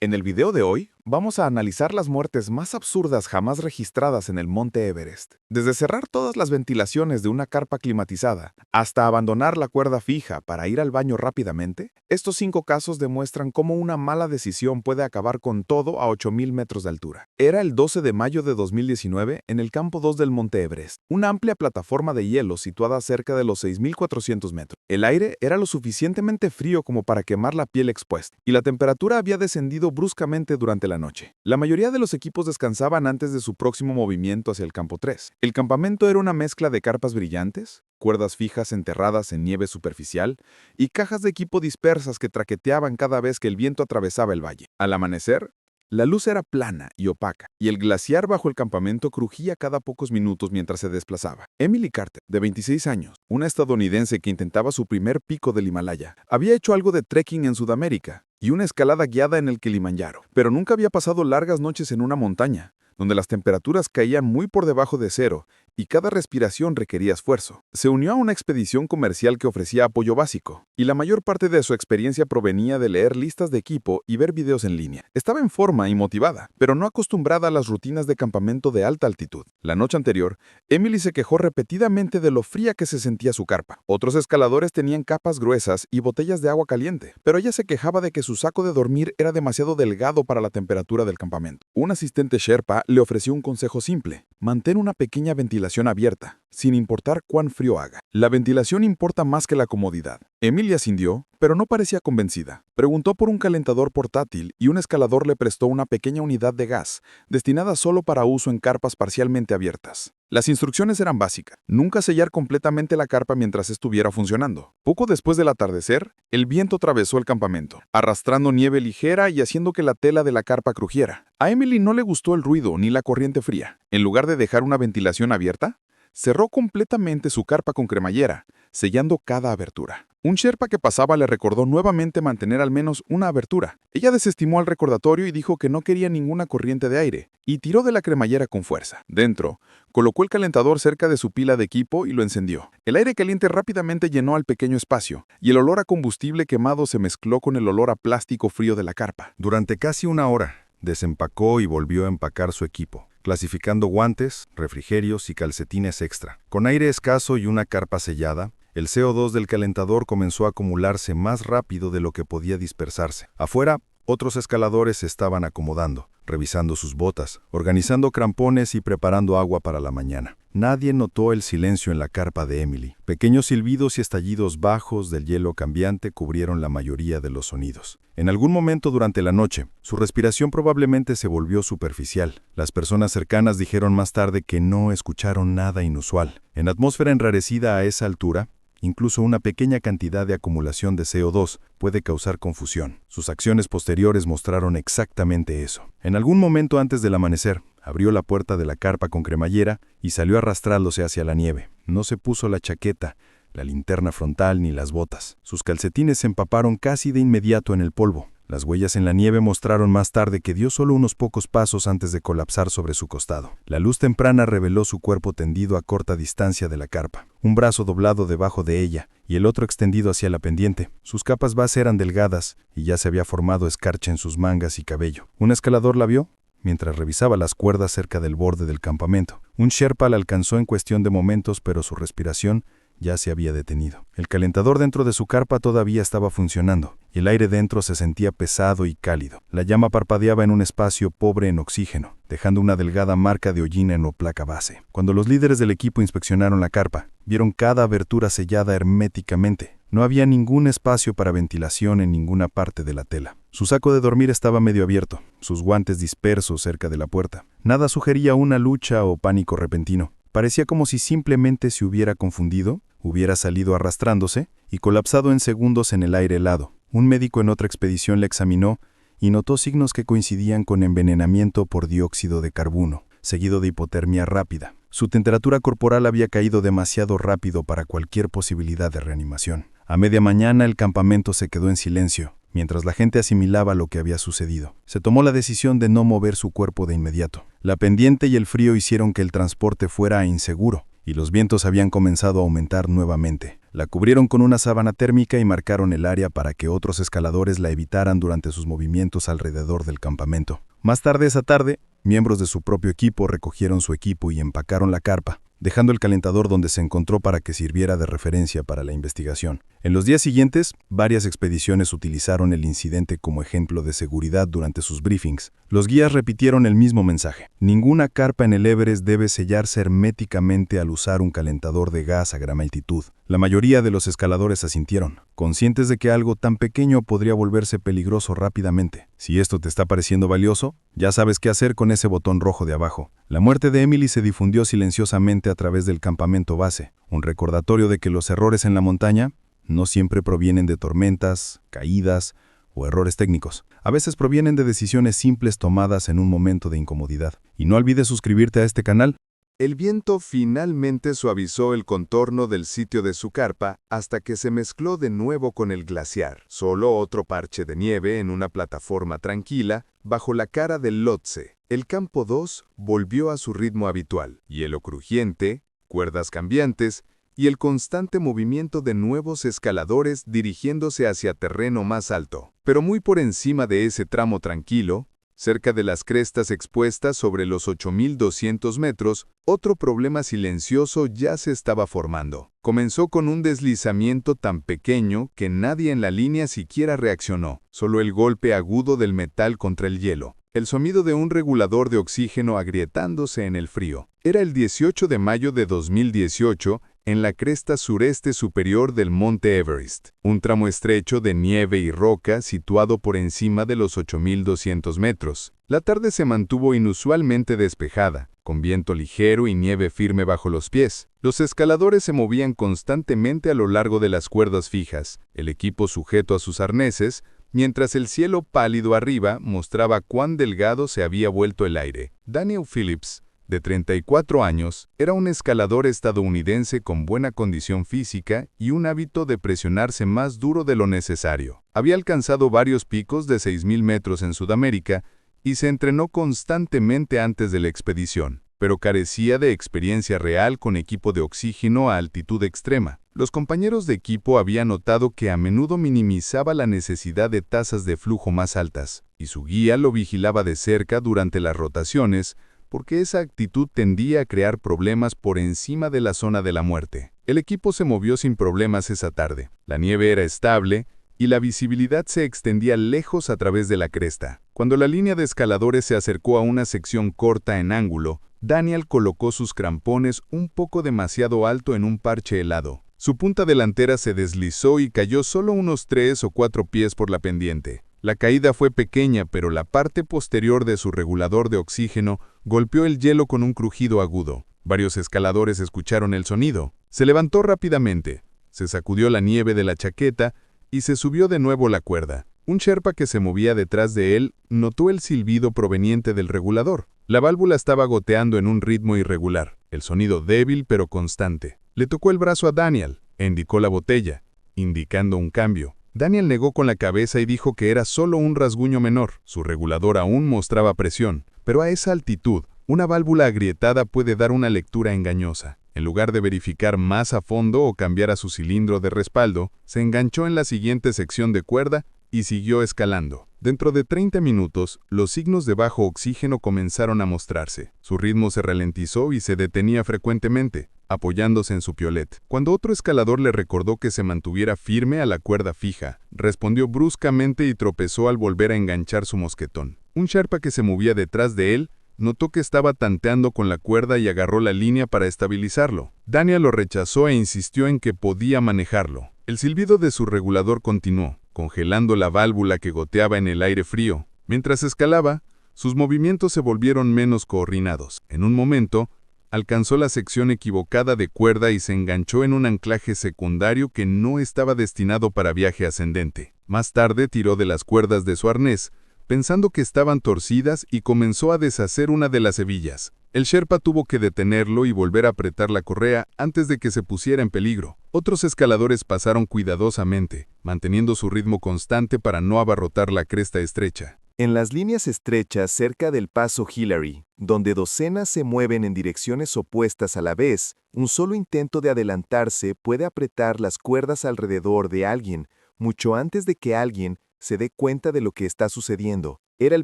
En el video de hoy, vamos a analizar las muertes más absurdas jamás registradas en el Monte Everest. Desde cerrar todas las ventilaciones de una carpa climatizada hasta abandonar la cuerda fija para ir al baño rápidamente, estos 5 casos demuestran cómo una mala decisión puede acabar con todo a 8.000 metros de altura. Era el 12 de mayo de 2019 en el campo 2 del Monte Everest, una amplia plataforma de hielo situada cerca de los 6.400 metros. El aire era lo suficientemente frío como para quemar la piel expuesta, y la temperatura había descendido bruscamente durante la noche. La mayoría de los equipos descansaban antes de su próximo movimiento hacia el campo 3. El campamento era una mezcla de carpas brillantes, cuerdas fijas enterradas en nieve superficial y cajas de equipo dispersas que traqueteaban cada vez que el viento atravesaba el valle. Al amanecer, la luz era plana y opaca, y el glaciar bajo el campamento crujía cada pocos minutos mientras se desplazaba. Emily Carter, de 26 años, una estadounidense que intentaba su primer pico del Himalaya, había hecho algo de trekking en Sudamérica y una escalada guiada en el Kilimanjaro, pero nunca había pasado largas noches en una montaña, donde las temperaturas caían muy por debajo de cero y cada respiración requería esfuerzo. Se unió a una expedición comercial que ofrecía apoyo básico, y la mayor parte de su experiencia provenía de leer listas de equipo y ver videos en línea. Estaba en forma y motivada, pero no acostumbrada a las rutinas de campamento de alta altitud. La noche anterior, Emily se quejó repetidamente de lo fría que se sentía su carpa. Otros escaladores tenían capas gruesas y botellas de agua caliente, pero ella se quejaba de que su saco de dormir era demasiado delgado para la temperatura del campamento. Un asistente Sherpa le ofreció un consejo simple: mantén una pequeña ventilación abierta, sin importar cuán frío haga. La ventilación importa más que la comodidad. Emilia sintió, pero no parecía convencida. Preguntó por un calentador portátil y un escalador le prestó una pequeña unidad de gas, destinada solo para uso en carpas parcialmente abiertas. Las instrucciones eran básicas: nunca sellar completamente la carpa mientras estuviera funcionando. Poco después del atardecer, el viento atravesó el campamento, arrastrando nieve ligera y haciendo que la tela de la carpa crujiera. A Emily no le gustó el ruido ni la corriente fría. En lugar de dejar una ventilación abierta, cerró completamente su carpa con cremallera, sellando cada abertura. Un Sherpa que pasaba le recordó nuevamente mantener al menos una abertura. Ella desestimó el recordatorio y dijo que no quería ninguna corriente de aire, y tiró de la cremallera con fuerza. Dentro, colocó el calentador cerca de su pila de equipo y lo encendió. El aire caliente rápidamente llenó al pequeño espacio, y el olor a combustible quemado se mezcló con el olor a plástico frío de la carpa. Durante casi una hora, desempacó y volvió a empacar su equipo, clasificando guantes, refrigerios y calcetines extra. Con aire escaso y una carpa sellada, el CO2 del calentador comenzó a acumularse más rápido de lo que podía dispersarse. Afuera, otros escaladores se estaban acomodando, revisando sus botas, organizando crampones y preparando agua para la mañana. Nadie notó el silencio en la carpa de Emily. Pequeños silbidos y estallidos bajos del hielo cambiante cubrieron la mayoría de los sonidos. En algún momento durante la noche, su respiración probablemente se volvió superficial. Las personas cercanas dijeron más tarde que no escucharon nada inusual. En atmósfera enrarecida a esa altura, incluso una pequeña cantidad de acumulación de CO2 puede causar confusión. Sus acciones posteriores mostraron exactamente eso. En algún momento antes del amanecer, abrió la puerta de la carpa con cremallera y salió arrastrándose hacia la nieve. No se puso la chaqueta, la linterna frontal ni las botas. Sus calcetines se empaparon casi de inmediato en el polvo. Las huellas en la nieve mostraron más tarde que dio solo unos pocos pasos antes de colapsar sobre su costado. La luz temprana reveló su cuerpo tendido a corta distancia de la carpa, un brazo doblado debajo de ella y el otro extendido hacia la pendiente. Sus capas base eran delgadas y ya se había formado escarcha en sus mangas y cabello. Un escalador la vio mientras revisaba las cuerdas cerca del borde del campamento. Un Sherpa la alcanzó en cuestión de momentos, pero su respiración ya se había detenido. El calentador dentro de su carpa todavía estaba funcionando, y el aire dentro se sentía pesado y cálido. La llama parpadeaba en un espacio pobre en oxígeno, dejando una delgada marca de hollín en la placa base. Cuando los líderes del equipo inspeccionaron la carpa, vieron cada abertura sellada herméticamente. No había ningún espacio para ventilación en ninguna parte de la tela. Su saco de dormir estaba medio abierto, sus guantes dispersos cerca de la puerta. Nada sugería una lucha o pánico repentino. Parecía como si simplemente se hubiera confundido, hubiera salido arrastrándose y colapsado en segundos en el aire helado. Un médico en otra expedición la examinó y notó signos que coincidían con envenenamiento por dióxido de carbono, seguido de hipotermia rápida. Su temperatura corporal había caído demasiado rápido para cualquier posibilidad de reanimación. A media mañana el campamento se quedó en silencio, mientras la gente asimilaba lo que había sucedido. Se tomó la decisión de no mover su cuerpo de inmediato. La pendiente y el frío hicieron que el transporte fuera inseguro, y los vientos habían comenzado a aumentar nuevamente. La cubrieron con una sábana térmica y marcaron el área para que otros escaladores la evitaran durante sus movimientos alrededor del campamento. Más tarde esa tarde, miembros de su propio equipo recogieron su equipo y empacaron la carpa, dejando el calentador donde se encontró para que sirviera de referencia para la investigación. En los días siguientes, varias expediciones utilizaron el incidente como ejemplo de seguridad durante sus briefings. Los guías repitieron el mismo mensaje: ninguna carpa en el Everest debe sellarse herméticamente al usar un calentador de gas a gran altitud. La mayoría de los escaladores asintieron, conscientes de que algo tan pequeño podría volverse peligroso rápidamente. Si esto te está pareciendo valioso, ya sabes qué hacer con ese botón rojo de abajo. La muerte de Emily se difundió silenciosamente a través del campamento base, un recordatorio de que los errores en la montaña no siempre provienen de tormentas, caídas o errores técnicos. A veces provienen de decisiones simples tomadas en un momento de incomodidad. Y no olvides suscribirte a este canal. El viento finalmente suavizó el contorno del sitio de su carpa hasta que se mezcló de nuevo con el glaciar. Solo otro parche de nieve en una plataforma tranquila bajo la cara del Lhotse. El campo 2 volvió a su ritmo habitual. Hielo crujiente, cuerdas cambiantes y el constante movimiento de nuevos escaladores dirigiéndose hacia terreno más alto. Pero muy por encima de ese tramo tranquilo, cerca de las crestas expuestas sobre los 8.200 metros, otro problema silencioso ya se estaba formando. Comenzó con un deslizamiento tan pequeño que nadie en la línea siquiera reaccionó, solo el golpe agudo del metal contra el hielo. El sonido de un regulador de oxígeno agrietándose en el frío. Era el 18 de mayo de 2018, en la cresta sureste superior del monte Everest, un tramo estrecho de nieve y roca situado por encima de los 8.200 metros. La tarde se mantuvo inusualmente despejada, con viento ligero y nieve firme bajo los pies. Los escaladores se movían constantemente a lo largo de las cuerdas fijas, el equipo sujeto a sus arneses, mientras el cielo pálido arriba mostraba cuán delgado se había vuelto el aire. Daniel Phillips, de 34 años, era un escalador estadounidense con buena condición física y un hábito de presionarse más duro de lo necesario. Había alcanzado varios picos de 6.000 metros en Sudamérica y se entrenó constantemente antes de la expedición, pero carecía de experiencia real con equipo de oxígeno a altitud extrema. Los compañeros de equipo habían notado que a menudo minimizaba la necesidad de tasas de flujo más altas, y su guía lo vigilaba de cerca durante las rotaciones, porque esa actitud tendía a crear problemas por encima de la zona de la muerte. El equipo se movió sin problemas esa tarde. La nieve era estable y la visibilidad se extendía lejos a través de la cresta. Cuando la línea de escaladores se acercó a una sección corta en ángulo, Daniel colocó sus crampones un poco demasiado alto en un parche helado. Su punta delantera se deslizó y cayó solo unos 3 o 4 pies por la pendiente. La caída fue pequeña, pero la parte posterior de su regulador de oxígeno golpeó el hielo con un crujido agudo. Varios escaladores escucharon el sonido. Se levantó rápidamente, se sacudió la nieve de la chaqueta y se subió de nuevo la cuerda. Un sherpa que se movía detrás de él notó el silbido proveniente del regulador. La válvula estaba goteando en un ritmo irregular, el sonido débil pero constante. Le tocó el brazo a Daniel e indicó la botella, indicando un cambio. Daniel negó con la cabeza y dijo que era solo un rasguño menor. Su regulador aún mostraba presión, pero a esa altitud, una válvula agrietada puede dar una lectura engañosa. En lugar de verificar más a fondo o cambiar a su cilindro de respaldo, se enganchó en la siguiente sección de cuerda y siguió escalando. Dentro de 30 minutos, los signos de bajo oxígeno comenzaron a mostrarse. Su ritmo se ralentizó y se detenía frecuentemente, apoyándose en su piolet. Cuando otro escalador le recordó que se mantuviera firme a la cuerda fija, respondió bruscamente y tropezó al volver a enganchar su mosquetón. Un sherpa que se movía detrás de él notó que estaba tanteando con la cuerda y agarró la línea para estabilizarlo. Daniel lo rechazó e insistió en que podía manejarlo. El silbido de su regulador continuó, congelando la válvula que goteaba en el aire frío. Mientras escalaba, sus movimientos se volvieron menos coordinados. En un momento, alcanzó la sección equivocada de cuerda y se enganchó en un anclaje secundario que no estaba destinado para viaje ascendente. Más tarde tiró de las cuerdas de su arnés, pensando que estaban torcidas, y comenzó a deshacer una de las hebillas. El sherpa tuvo que detenerlo y volver a apretar la correa antes de que se pusiera en peligro. Otros escaladores pasaron cuidadosamente, manteniendo su ritmo constante para no abarrotar la cresta estrecha. En las líneas estrechas cerca del paso Hillary, donde docenas se mueven en direcciones opuestas a la vez, un solo intento de adelantarse puede apretar las cuerdas alrededor de alguien, mucho antes de que alguien se dé cuenta de lo que está sucediendo. Era el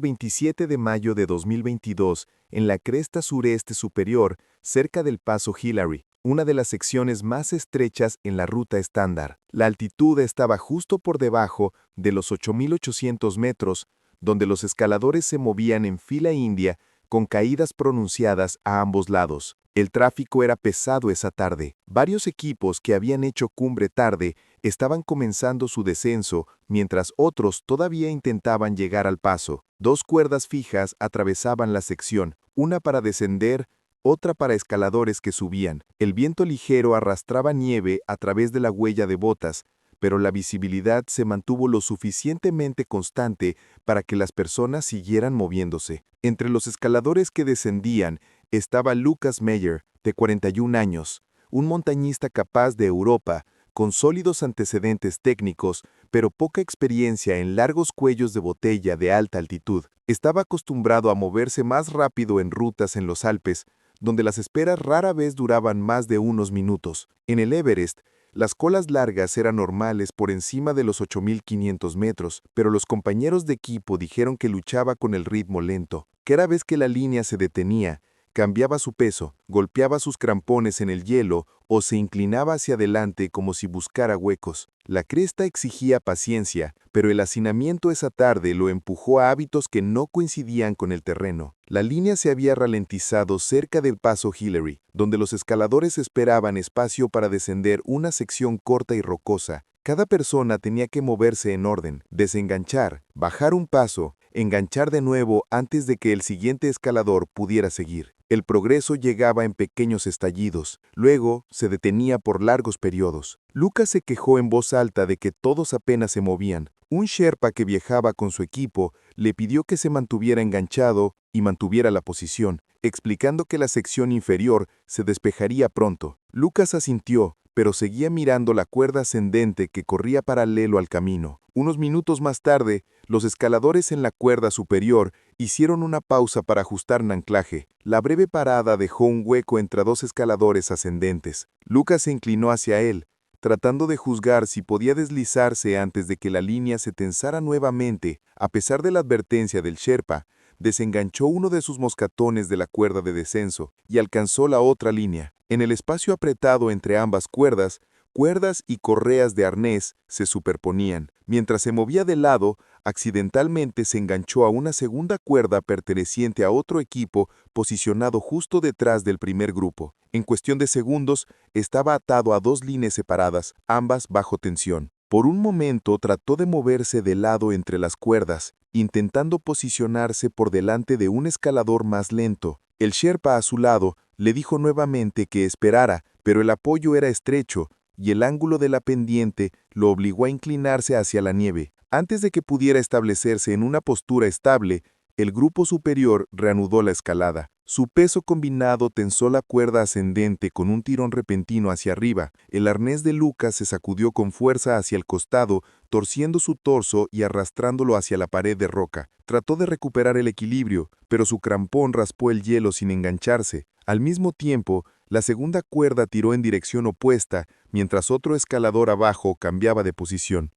27 de mayo de 2022, en la cresta sureste superior, cerca del paso Hillary, una de las secciones más estrechas en la ruta estándar. La altitud estaba justo por debajo de los 8.800 metros, donde los escaladores se movían en fila india con caídas pronunciadas a ambos lados. El tráfico era pesado esa tarde. Varios equipos que habían hecho cumbre tarde estaban comenzando su descenso, mientras otros todavía intentaban llegar al paso. Dos cuerdas fijas atravesaban la sección, una para descender, otra para escaladores que subían. El viento ligero arrastraba nieve a través de la huella de botas, pero la visibilidad se mantuvo lo suficientemente constante para que las personas siguieran moviéndose. Entre los escaladores que descendían estaba Lucas Meyer, de 41 años, un montañista capaz de Europa, con sólidos antecedentes técnicos, pero poca experiencia en largos cuellos de botella de alta altitud. Estaba acostumbrado a moverse más rápido en rutas en los Alpes, donde las esperas rara vez duraban más de unos minutos. En el Everest, las colas largas eran normales por encima de los 8.500 metros, pero los compañeros de equipo dijeron que luchaba con el ritmo lento. Cada vez que la línea se detenía, cambiaba su peso, golpeaba sus crampones en el hielo o se inclinaba hacia adelante como si buscara huecos. La cresta exigía paciencia, pero el hacinamiento esa tarde lo empujó a hábitos que no coincidían con el terreno. La línea se había ralentizado cerca del paso Hillary, donde los escaladores esperaban espacio para descender una sección corta y rocosa. Cada persona tenía que moverse en orden, desenganchar, bajar un paso, enganchar de nuevo antes de que el siguiente escalador pudiera seguir. El progreso llegaba en pequeños estallidos, luego se detenía por largos periodos. Lucas se quejó en voz alta de que todos apenas se movían. Un sherpa que viajaba con su equipo le pidió que se mantuviera enganchado y mantuviera la posición, explicando que la sección inferior se despejaría pronto. Lucas asintió, pero seguía mirando la cuerda ascendente que corría paralelo al camino. Unos minutos más tarde, los escaladores en la cuerda superior hicieron una pausa para ajustar un anclaje. La breve parada dejó un hueco entre dos escaladores ascendentes. Lucas se inclinó hacia él, tratando de juzgar si podía deslizarse antes de que la línea se tensara nuevamente. A pesar de la advertencia del sherpa, desenganchó uno de sus moscatones de la cuerda de descenso y alcanzó la otra línea. En el espacio apretado entre ambas cuerdas y correas de arnés se superponían. Mientras se movía de lado, accidentalmente se enganchó a una segunda cuerda perteneciente a otro equipo posicionado justo detrás del primer grupo. En cuestión de segundos, estaba atado a dos líneas separadas, ambas bajo tensión. Por un momento trató de moverse de lado entre las cuerdas, intentando posicionarse por delante de un escalador más lento. El sherpa a su lado le dijo nuevamente que esperara, pero el apoyo era estrecho y el ángulo de la pendiente lo obligó a inclinarse hacia la nieve. Antes de que pudiera establecerse en una postura estable, el grupo superior reanudó la escalada. Su peso combinado tensó la cuerda ascendente con un tirón repentino hacia arriba. El arnés de Lucas se sacudió con fuerza hacia el costado, torciendo su torso y arrastrándolo hacia la pared de roca. Trató de recuperar el equilibrio, pero su crampón raspó el hielo sin engancharse. Al mismo tiempo, la segunda cuerda tiró en dirección opuesta, mientras otro escalador abajo cambiaba de posición.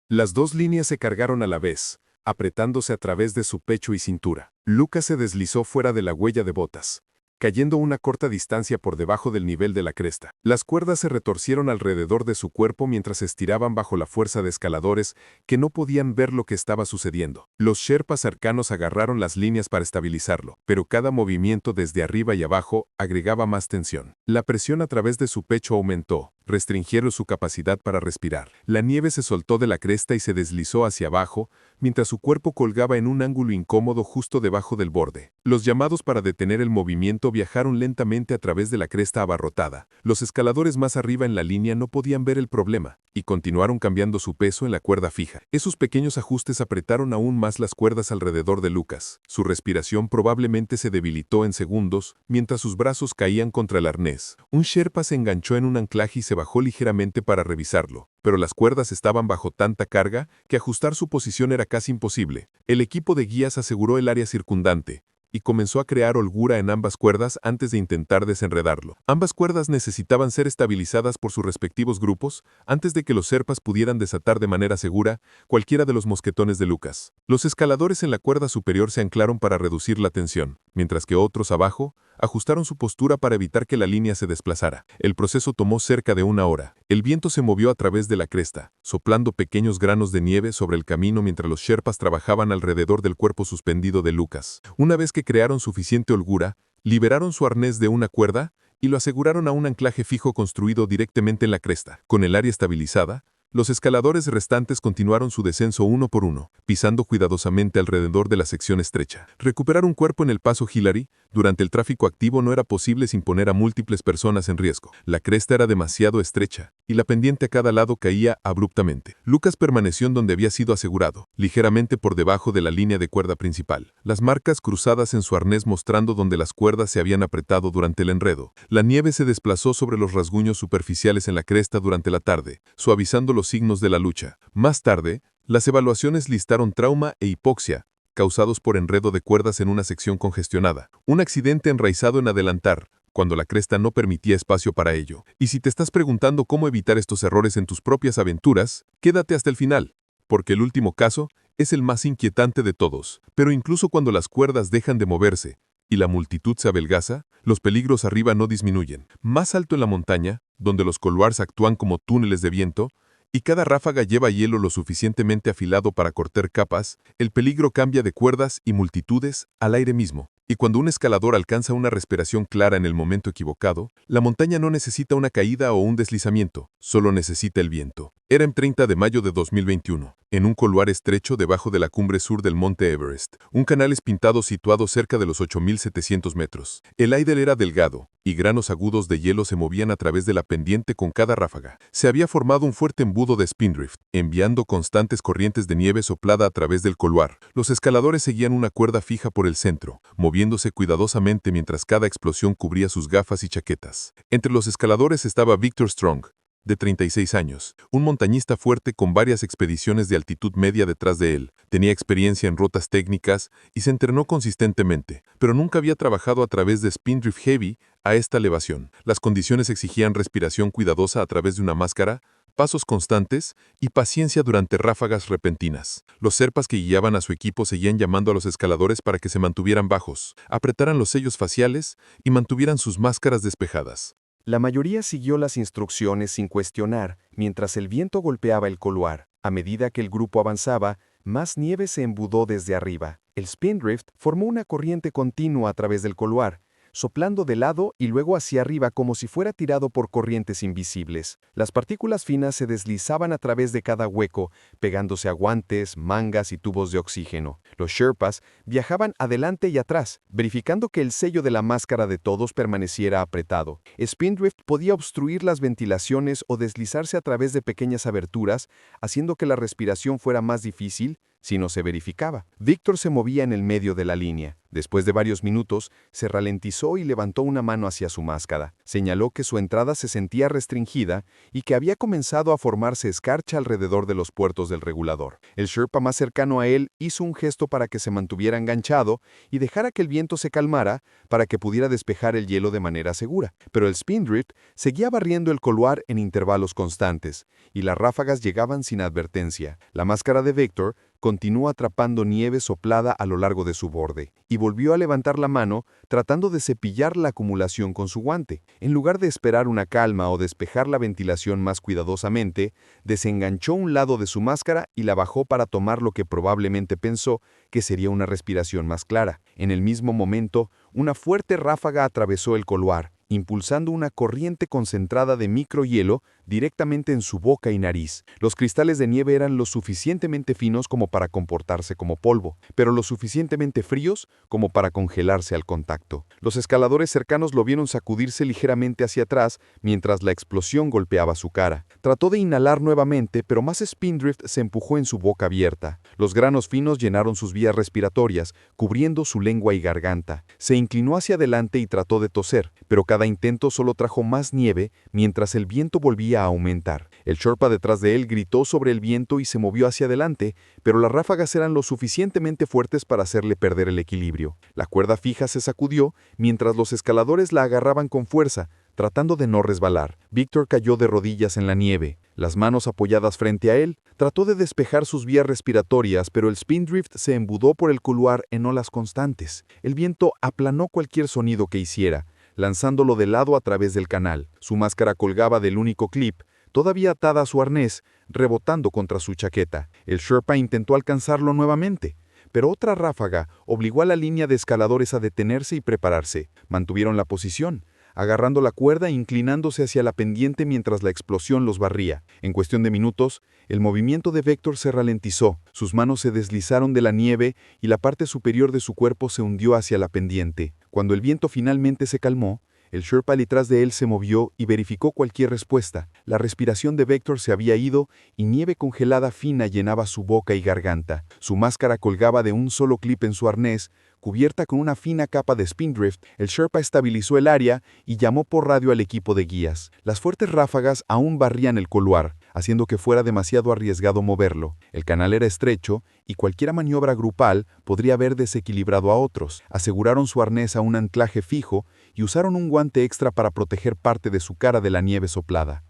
Las dos líneas se cargaron a la vez, apretándose a través de su pecho y cintura. Lucas se deslizó fuera de la huella de botas, cayendo una corta distancia por debajo del nivel de la cresta. Las cuerdas se retorcieron alrededor de su cuerpo mientras se estiraban bajo la fuerza de escaladores que no podían ver lo que estaba sucediendo. Los sherpas cercanos agarraron las líneas para estabilizarlo, pero cada movimiento desde arriba y abajo agregaba más tensión. La presión a través de su pecho aumentó, restringiendo su capacidad para respirar. La nieve se soltó de la cresta y se deslizó hacia abajo, mientras su cuerpo colgaba en un ángulo incómodo justo debajo del borde. Los llamados para detener el movimiento viajaron lentamente a través de la cresta abarrotada. Los escaladores más arriba en la línea no podían ver el problema, y continuaron cambiando su peso en la cuerda fija. Esos pequeños ajustes apretaron aún más las cuerdas alrededor de Lucas. Su respiración probablemente se debilitó en segundos, mientras sus brazos caían contra el arnés. Un sherpa se enganchó en un anclaje y se bajó ligeramente para revisarlo, pero las cuerdas estaban bajo tanta carga que ajustar su posición era casi imposible. El equipo de guías aseguró el área circundante y comenzó a crear holgura en ambas cuerdas antes de intentar desenredarlo. Ambas cuerdas necesitaban ser estabilizadas por sus respectivos grupos antes de que los Sherpas pudieran desatar de manera segura cualquiera de los mosquetones de Lucas. Los escaladores en la cuerda superior se anclaron para reducir la tensión, mientras que otros abajo ajustaron su postura para evitar que la línea se desplazara. El proceso tomó cerca de 1 hora. El viento se movió a través de la cresta, soplando pequeños granos de nieve sobre el camino mientras los Sherpas trabajaban alrededor del cuerpo suspendido de Lucas. Una vez que crearon suficiente holgura, liberaron su arnés de una cuerda y lo aseguraron a un anclaje fijo construido directamente en la cresta. Con el área estabilizada, los escaladores restantes continuaron su descenso uno por uno, pisando cuidadosamente alrededor de la sección estrecha. Recuperar un cuerpo en el paso Hillary durante el tráfico activo no era posible sin poner a múltiples personas en riesgo. La cresta era demasiado estrecha y la pendiente a cada lado caía abruptamente. Lucas permaneció en donde había sido asegurado, ligeramente por debajo de la línea de cuerda principal. Las marcas cruzadas en su arnés mostrando donde las cuerdas se habían apretado durante el enredo. La nieve se desplazó sobre los rasguños superficiales en la cresta durante la tarde, suavizando los signos de la lucha. Más tarde, las evaluaciones listaron trauma e hipoxia, causados por enredo de cuerdas en una sección congestionada. Un accidente enraizado en adelantar, cuando la cresta no permitía espacio para ello. Y si te estás preguntando cómo evitar estos errores en tus propias aventuras, quédate hasta el final, porque el último caso es el más inquietante de todos. Pero incluso cuando las cuerdas dejan de moverse y la multitud se adelgaza, los peligros arriba no disminuyen. Más alto en la montaña, donde los couloirs actúan como túneles de viento, y cada ráfaga lleva hielo lo suficientemente afilado para cortar capas, el peligro cambia de cuerdas y multitudes al aire mismo. Y cuando un escalador alcanza una respiración clara en el momento equivocado, la montaña no necesita una caída o un deslizamiento, solo necesita el viento. Era en 30 de mayo de 2021, en un couloir estrecho debajo de la cumbre sur del monte Everest, un canal espintado situado cerca de los 8.700 metros. El aire era delgado, y granos agudos de hielo se movían a través de la pendiente con cada ráfaga. Se había formado un fuerte embudo de spindrift, enviando constantes corrientes de nieve soplada a través del couloir. Los escaladores seguían una cuerda fija por el centro, moviéndose cuidadosamente mientras cada explosión cubría sus gafas y chaquetas. Entre los escaladores estaba Victor Strong, de 36 años, un montañista fuerte con varias expediciones de altitud media detrás de él. Tenía experiencia en rutas técnicas y se entrenó consistentemente, pero nunca había trabajado a través de Spindrift Heavy a esta elevación. Las condiciones exigían respiración cuidadosa a través de una máscara, pasos constantes y paciencia durante ráfagas repentinas. Los Sherpas que guiaban a su equipo seguían llamando a los escaladores para que se mantuvieran bajos, apretaran los sellos faciales y mantuvieran sus máscaras despejadas. La mayoría siguió las instrucciones sin cuestionar, mientras el viento golpeaba el couloir. A medida que el grupo avanzaba, más nieve se embudó desde arriba. El spindrift formó una corriente continua a través del couloir, soplando de lado y luego hacia arriba como si fuera tirado por corrientes invisibles. Las partículas finas se deslizaban a través de cada hueco, pegándose a guantes, mangas y tubos de oxígeno. Los Sherpas viajaban adelante y atrás, verificando que el sello de la máscara de todos permaneciera apretado. Spindrift podía obstruir las ventilaciones o deslizarse a través de pequeñas aberturas, haciendo que la respiración fuera más difícil si no se verificaba. Victor se movía en el medio de la línea. Después de varios minutos, se ralentizó y levantó una mano hacia su máscara. Señaló que su entrada se sentía restringida y que había comenzado a formarse escarcha alrededor de los puertos del regulador. El Sherpa más cercano a él hizo un gesto para que se mantuviera enganchado y dejara que el viento se calmara para que pudiera despejar el hielo de manera segura. Pero el Spindrift seguía barriendo el couloir en intervalos constantes, y las ráfagas llegaban sin advertencia. La máscara de Victor continuó atrapando nieve soplada a lo largo de su borde, y volvió a levantar la mano tratando de cepillar la acumulación con su guante. En lugar de esperar una calma o despejar la ventilación más cuidadosamente, desenganchó un lado de su máscara y la bajó para tomar lo que probablemente pensó que sería una respiración más clara. En el mismo momento, una fuerte ráfaga atravesó el couloir, impulsando una corriente concentrada de microhielo directamente en su boca y nariz. Los cristales de nieve eran lo suficientemente finos como para comportarse como polvo, pero lo suficientemente fríos como para congelarse al contacto. Los escaladores cercanos lo vieron sacudirse ligeramente hacia atrás mientras la explosión golpeaba su cara. Trató de inhalar nuevamente, pero más Spindrift se empujó en su boca abierta. Los granos finos llenaron sus vías respiratorias, cubriendo su lengua y garganta. Se inclinó hacia adelante y trató de toser, pero cada intento solo trajo más nieve mientras el viento volvía a aumentar. El Sherpa detrás de él gritó sobre el viento y se movió hacia adelante, pero las ráfagas eran lo suficientemente fuertes para hacerle perder el equilibrio. La cuerda fija se sacudió mientras los escaladores la agarraban con fuerza, tratando de no resbalar. Víctor cayó de rodillas en la nieve. Las manos apoyadas frente a él, trató de despejar sus vías respiratorias, pero el Spindrift se embudó por el couloir en olas constantes. El viento aplanó cualquier sonido que hiciera, lanzándolo de lado a través del canal. Su máscara colgaba del único clip, todavía atada a su arnés, rebotando contra su chaqueta. El Sherpa intentó alcanzarlo nuevamente, pero otra ráfaga obligó a la línea de escaladores a detenerse y prepararse. Mantuvieron la posición, agarrando la cuerda e inclinándose hacia la pendiente mientras la explosión los barría. En cuestión de minutos, el movimiento de Vector se ralentizó, sus manos se deslizaron de la nieve y la parte superior de su cuerpo se hundió hacia la pendiente. Cuando el viento finalmente se calmó, el Sherpa detrás de él se movió y verificó cualquier respuesta. La respiración de Vector se había ido y nieve congelada fina llenaba su boca y garganta. Su máscara colgaba de un solo clip en su arnés, cubierta con una fina capa de Spindrift. El Sherpa estabilizó el área y llamó por radio al equipo de guías. Las fuertes ráfagas aún barrían el couloir, haciendo que fuera demasiado arriesgado moverlo. El canal era estrecho y cualquier maniobra grupal podría haber desequilibrado a otros. Aseguraron su arnés a un anclaje fijo y usaron un guante extra para proteger parte de su cara de la nieve soplada.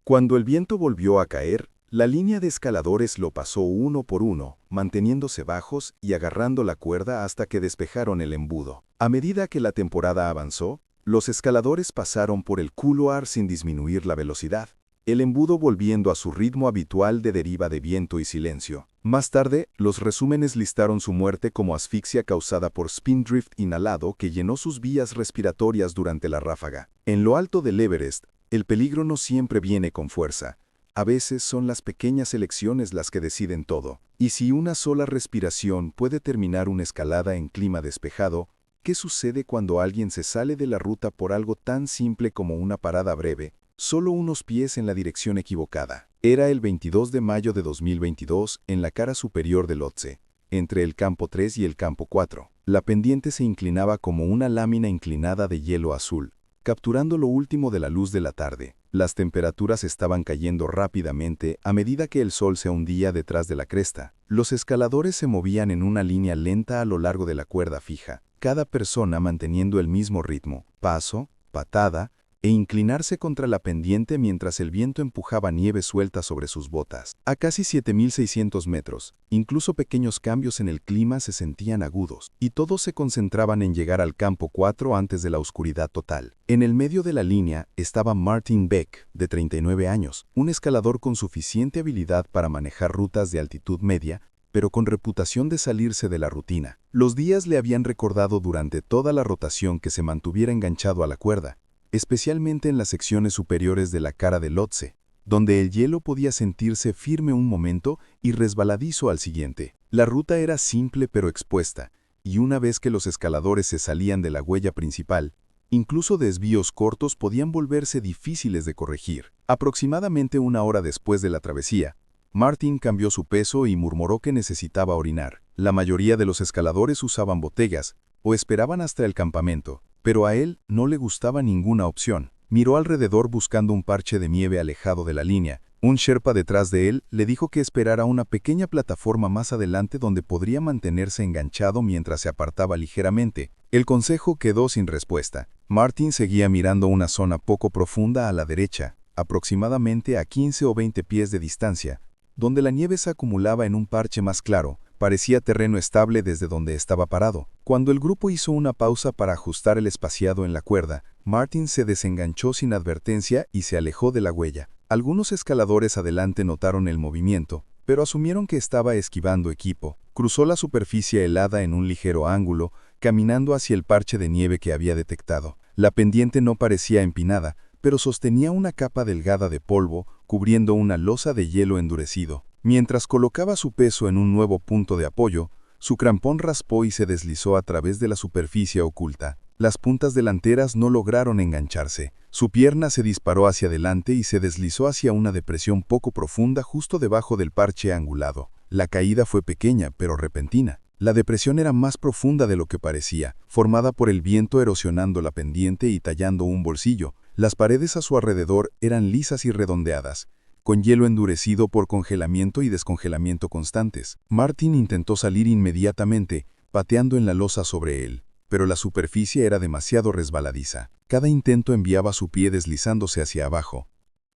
Cuando el viento volvió a caer, la línea de escaladores lo pasó uno por uno, manteniéndose bajos y agarrando la cuerda hasta que despejaron el embudo. A medida que la temporada avanzó, los escaladores pasaron por el couloir sin disminuir la velocidad, el embudo volviendo a su ritmo habitual de deriva de viento y silencio. Más tarde, los resúmenes listaron su muerte como asfixia causada por Spindrift inhalado que llenó sus vías respiratorias durante la ráfaga. En lo alto del Everest, el peligro no siempre viene con fuerza. A veces son las pequeñas elecciones las que deciden todo. Y si una sola respiración puede terminar una escalada en clima despejado, ¿qué sucede cuando alguien se sale de la ruta por algo tan simple como una parada breve? Solo unos pies en la dirección equivocada. Era el 22 de mayo de 2022 en la cara superior del Lhotse, entre el campo 3 y el campo 4. La pendiente se inclinaba como una lámina inclinada de hielo azul, capturando lo último de la luz de la tarde. Las temperaturas estaban cayendo rápidamente a medida que el sol se hundía detrás de la cresta. Los escaladores se movían en una línea lenta a lo largo de la cuerda fija, cada persona manteniendo el mismo ritmo, paso, patada, e inclinarse contra la pendiente mientras el viento empujaba nieve suelta sobre sus botas. A casi 7.600 metros, incluso pequeños cambios en el clima se sentían agudos, y todos se concentraban en llegar al campo 4 antes de la oscuridad total. En el medio de la línea estaba Martin Beck, de 39 años, un escalador con suficiente habilidad para manejar rutas de altitud media, pero con reputación de salirse de la rutina. Los días le habían recordado durante toda la rotación que se mantuviera enganchado a la cuerda, especialmente en las secciones superiores de la cara del Lhotse, donde el hielo podía sentirse firme un momento y resbaladizo al siguiente. La ruta era simple pero expuesta, y una vez que los escaladores se salían de la huella principal, incluso desvíos cortos podían volverse difíciles de corregir. Aproximadamente una hora después de la travesía, Martin cambió su peso y murmuró que necesitaba orinar. La mayoría de los escaladores usaban botellas o esperaban hasta el campamento, pero a él no le gustaba ninguna opción. Miró alrededor buscando un parche de nieve alejado de la línea. Un Sherpa detrás de él le dijo que esperara una pequeña plataforma más adelante donde podría mantenerse enganchado mientras se apartaba ligeramente. El consejo quedó sin respuesta. Martin seguía mirando una zona poco profunda a la derecha, aproximadamente a 15 o 20 pies de distancia, donde la nieve se acumulaba en un parche más claro. Parecía terreno estable desde donde estaba parado. Cuando el grupo hizo una pausa para ajustar el espaciado en la cuerda, Martin se desenganchó sin advertencia y se alejó de la huella. Algunos escaladores adelante notaron el movimiento, pero asumieron que estaba esquivando equipo. Cruzó la superficie helada en un ligero ángulo, caminando hacia el parche de nieve que había detectado. La pendiente no parecía empinada, pero sostenía una capa delgada de polvo, cubriendo una losa de hielo endurecido. Mientras colocaba su peso en un nuevo punto de apoyo, su crampón raspó y se deslizó a través de la superficie oculta. Las puntas delanteras no lograron engancharse. Su pierna se disparó hacia adelante y se deslizó hacia una depresión poco profunda justo debajo del parche angulado. La caída fue pequeña, pero repentina. La depresión era más profunda de lo que parecía, formada por el viento erosionando la pendiente y tallando un bolsillo. Las paredes a su alrededor eran lisas y redondeadas, con hielo endurecido por congelamiento y descongelamiento constantes. Martin intentó salir inmediatamente, pateando en la losa sobre él, pero la superficie era demasiado resbaladiza. Cada intento enviaba su pie deslizándose hacia abajo.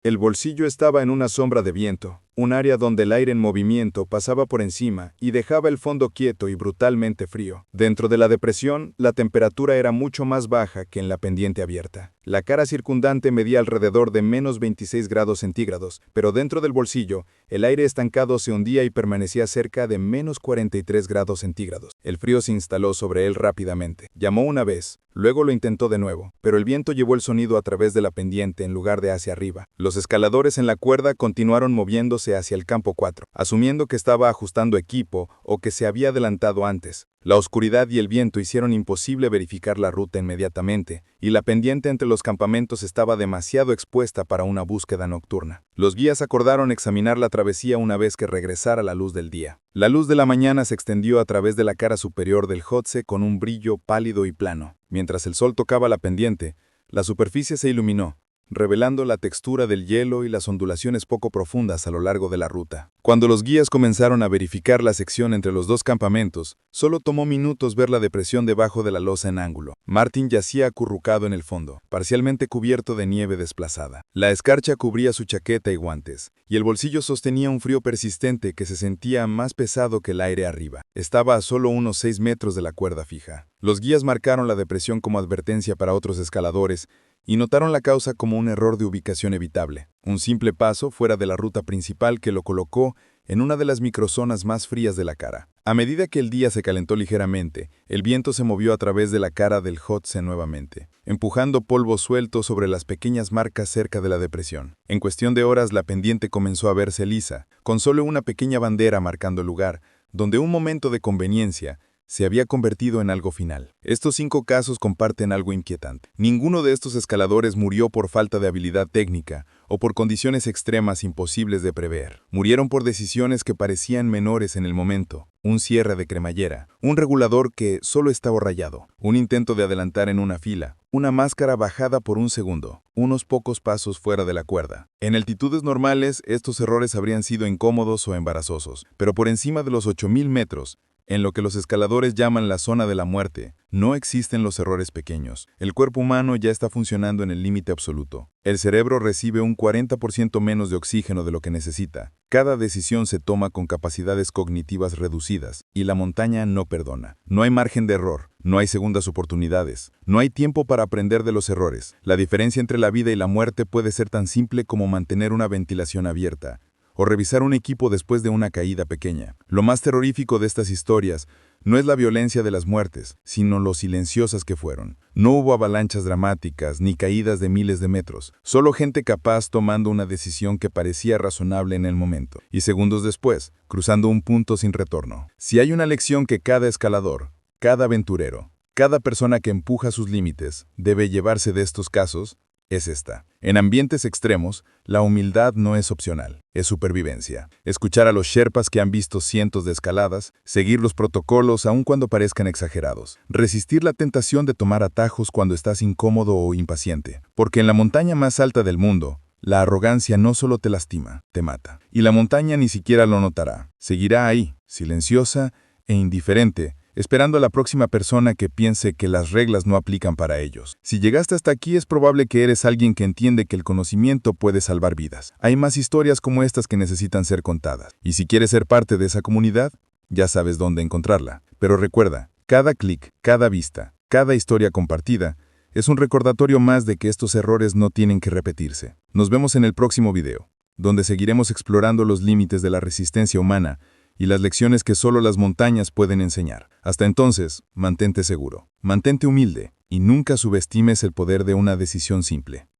El bolsillo estaba en una sombra de viento, un área donde el aire en movimiento pasaba por encima y dejaba el fondo quieto y brutalmente frío. Dentro de la depresión, la temperatura era mucho más baja que en la pendiente abierta. La cara circundante medía alrededor de menos 26 grados centígrados, pero dentro del bolsillo, el aire estancado se hundía y permanecía cerca de menos 43 grados centígrados. El frío se instaló sobre él rápidamente. Llamó una vez, luego lo intentó de nuevo, pero el viento llevó el sonido a través de la pendiente en lugar de hacia arriba. Los escaladores en la cuerda continuaron moviéndose hacia el campo 4, asumiendo que estaba ajustando equipo o que se había adelantado antes. La oscuridad y el viento hicieron imposible verificar la ruta inmediatamente, y la pendiente entre los campamentos estaba demasiado expuesta para una búsqueda nocturna. Los guías acordaron examinar la travesía una vez que regresara la luz del día. La luz de la mañana se extendió a través de la cara superior del Hotze con un brillo pálido y plano. Mientras el sol tocaba la pendiente, la superficie se iluminó, revelando la textura del hielo y las ondulaciones poco profundas a lo largo de la ruta. Cuando los guías comenzaron a verificar la sección entre los dos campamentos, solo tomó minutos ver la depresión debajo de la losa en ángulo. Martin yacía acurrucado en el fondo, parcialmente cubierto de nieve desplazada. La escarcha cubría su chaqueta y guantes, y el bolsillo sostenía un frío persistente que se sentía más pesado que el aire arriba. Estaba a solo unos 6 metros de la cuerda fija. Los guías marcaron la depresión como advertencia para otros escaladores, y notaron la causa como un error de ubicación evitable, un simple paso fuera de la ruta principal que lo colocó en una de las microzonas más frías de la cara. A medida que el día se calentó ligeramente, el viento se movió a través de la cara del Hotze nuevamente, empujando polvo suelto sobre las pequeñas marcas cerca de la depresión. En cuestión de horas la pendiente comenzó a verse lisa, con solo una pequeña bandera marcando el lugar, donde un momento de conveniencia se había convertido en algo final. Estos 5 casos comparten algo inquietante. Ninguno de estos escaladores murió por falta de habilidad técnica o por condiciones extremas imposibles de prever. Murieron por decisiones que parecían menores en el momento. Un cierre de cremallera, un regulador que solo estaba rayado, un intento de adelantar en una fila, una máscara bajada por un segundo, unos pocos pasos fuera de la cuerda. En altitudes normales, estos errores habrían sido incómodos o embarazosos, pero por encima de los 8.000 metros, en lo que los escaladores llaman la zona de la muerte, no existen los errores pequeños. El cuerpo humano ya está funcionando en el límite absoluto. El cerebro recibe un 40% menos de oxígeno de lo que necesita. Cada decisión se toma con capacidades cognitivas reducidas, y la montaña no perdona. No hay margen de error, no hay segundas oportunidades, no hay tiempo para aprender de los errores. La diferencia entre la vida y la muerte puede ser tan simple como mantener una ventilación abierta, o revisar un equipo después de una caída pequeña. Lo más terrorífico de estas historias no es la violencia de las muertes, sino lo silenciosas que fueron. No hubo avalanchas dramáticas ni caídas de miles de metros, solo gente capaz tomando una decisión que parecía razonable en el momento, y segundos después, cruzando un punto sin retorno. Si hay una lección que cada escalador, cada aventurero, cada persona que empuja sus límites debe llevarse de estos casos, es esta. En ambientes extremos, la humildad no es opcional, es supervivencia. Escuchar a los sherpas que han visto cientos de escaladas, seguir los protocolos aun cuando parezcan exagerados, resistir la tentación de tomar atajos cuando estás incómodo o impaciente. Porque en la montaña más alta del mundo, la arrogancia no solo te lastima, te mata. Y la montaña ni siquiera lo notará. Seguirá ahí, silenciosa e indiferente, esperando a la próxima persona que piense que las reglas no aplican para ellos. Si llegaste hasta aquí es probable que eres alguien que entiende que el conocimiento puede salvar vidas. Hay más historias como estas que necesitan ser contadas. Y si quieres ser parte de esa comunidad, ya sabes dónde encontrarla. Pero recuerda, cada clic, cada vista, cada historia compartida, es un recordatorio más de que estos errores no tienen que repetirse. Nos vemos en el próximo video, donde seguiremos explorando los límites de la resistencia humana y las lecciones que solo las montañas pueden enseñar. Hasta entonces, mantente seguro, mantente humilde y nunca subestimes el poder de una decisión simple.